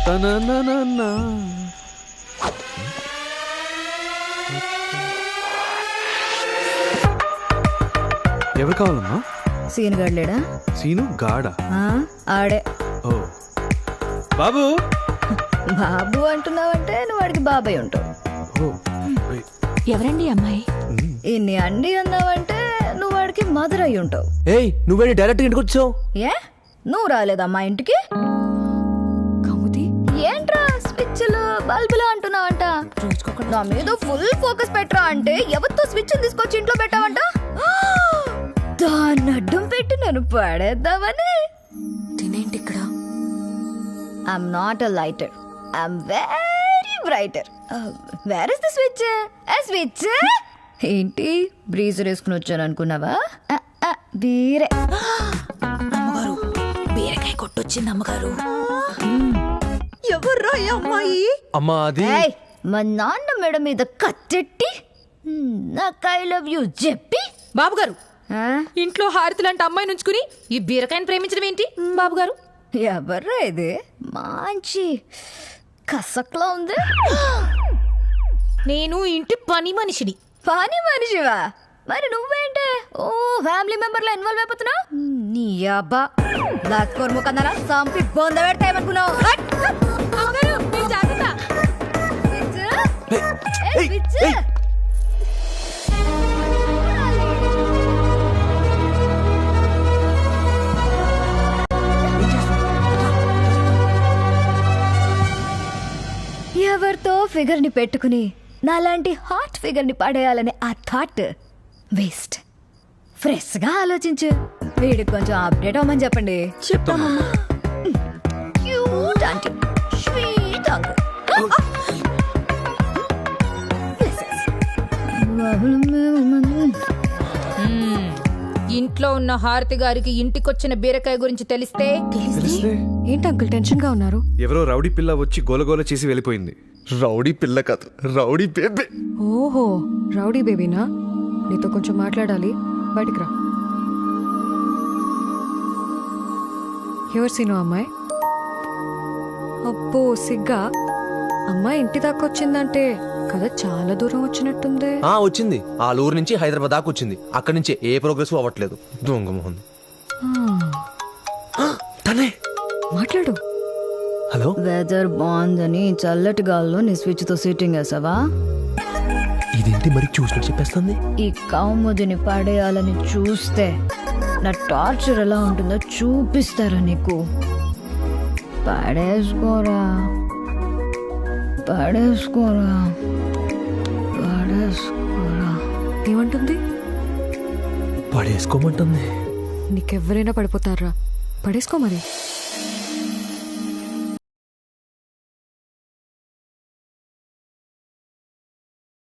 తననననా. ఎవరు కావాలమ్మా? Scene గడ్లేడా? Scene గాడా? ఆడే. ఓ బాబు. బాబు అంటున్నావంటే నువ్వు వాడికి బాబాయ్ ఉంటావు. ఓ ఎవరండి అమ్మాయి? ఇన్ని అండి అన్నావంటే నువ్వు వాడికి మదర్ అయి ఉంటావు. ఏయ్ నువ్వేంటి డైరెక్ట్ ఇంటికి వచ్చావు? ఏ నువ్వు రాలేదా మా ఇంటికి? కౌముది ఏంట్రా స్విచ్లు బల్బులు అంటున్నావంట? నా మీద ఫుల్ ఫోకస్ పెట్టరా అంటే ఎవరితో స్విచ్ తీసుకొచ్చి ఇంట్లో పెట్టావంట? దాన్ని అడ్డం పెట్టి నన్ను పడేద్దామని. తినేంటి ఇక్కడ? I'm not a lighter, I'm very brighter. Where is the switch? Switch ఏంటి బ్రీజర్ వేసుకుని వచ్చాను అనుకున్నావా? బీరే. అమ్మగారు బీరకాయ కొట్టొచ్చింది అమ్మగారు. ఎవర్రా ఈ అమ్మాయి? అమ్మా అది మా నాన్న మెడ మీద కత్తెట్టి నాకు ఐ లవ్ యూ చెప్పి. బాబుగారు ఇంట్లో హారతులంటే అమ్మాయి నుంచుకుని ఈ బీరకాయని ప్రేమించడం ఏంటి బాబుగారు? ఎవర్రా ఇది? మంచి కసక్లా ఉంది. నేను ఇంటి పని మనిషిని. పని మనిషివా? మరి నువ్వేంటే ఓ ఫ్యామిలీ మెంబర్ లో ఇన్వాల్వ్ అయిపోతున్నావు? నీ అబ్బా బ్లాక్ కోర్ ముఖందరా సంపి బొంద పెడతాయనుకున్నావు. ఎవరితో ఫిగర్ ని పెట్టుకుని నాలాంటి హాట్ ఫిగర్ ని పడేయాలని ఆ థాట్ వేస్ట్. ఫ్రెష్ గా ఆలోచించు. వీడికి కొంచెం అప్డేట్ అవ్వమని చెప్పండి. చెప్తామమ్మా. Cute aunty, sweet uncle. ఇంట్లో ఉన్న హారతి గారికి ఇంటికొచ్చిన బీరకాయ గురించి తెలిస్తే ఏంటి అంకుల్ టెన్షన్ గా ఉన్నారు? ఎవరో రౌడీ పిల్ల వచ్చి గోలగోల చేసి వెళ్ళిపోయింది. రౌడీ పిల్ల కాదు, రౌడీ బేబీ. ఓహో రౌడీ బేబీనా? నీతో కొంచెం మాట్లాడాలి, బయటికి రా. ఎవరు సీను అమ్మాయి? అబ్బో సిగ్గా. అమ్మాయి ఇంటి దాకా వచ్చిందంటే కదా చాలా దూరం వచ్చినట్టుంది. వచ్చింది. ఆ ఊరు నుంచి హైదరాబాద్ దాకా వచ్చింది. అక్కడి నుంచి ఏ ప్రోగ్రెస్ అవ్వట్లేదు. దొంగ మొహం. తనే మాట్లాడు. హలో. వెదర్ బాగుందని చల్లటి గాల్లో నీ స్విచ్ తో సీటింగ్ వేసావా? ఇదేంటి మరి చూసినట్టు చెప్పేస్తుంది? ఈ కౌముదిని పడేయాలని చూస్తే నా టార్చర్ ఎలా ఉంటుందో చూపిస్తారా నీకు. పడేసుకోరా పడేసుకోరా పడేసుకోరా. ఏమంటుంది? పడేసుకోమంటుంది. నీకెవరైనా పడిపోతారా? పడేసుకో మరి.